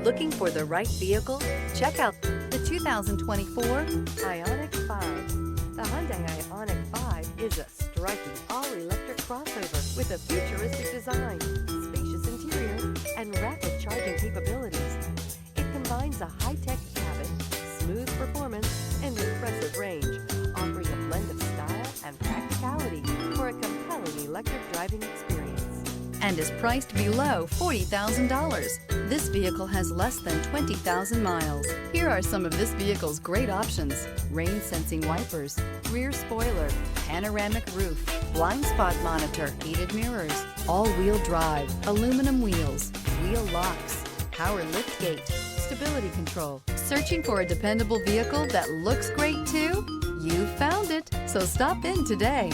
Looking for the right vehicle? Check out the 2024 IONIQ 5. The Hyundai IONIQ 5 is a striking all-electric crossover with a futuristic design, spacious interior, and rapid charging capabilities. It combines a high-tech cabin, smooth performance, and impressive range, offering a blend of style and practicality for a compelling electric driving experience. And is priced below $40,000. This vehicle has less than 20,000 miles. Here are some of this vehicle's great options: rain sensing wipers, rear spoiler, panoramic roof, blind spot monitor, heated mirrors, all-wheel drive, aluminum wheels, wheel locks, power liftgate, stability control. Searching for a dependable vehicle that looks great too? You found it, so stop in today.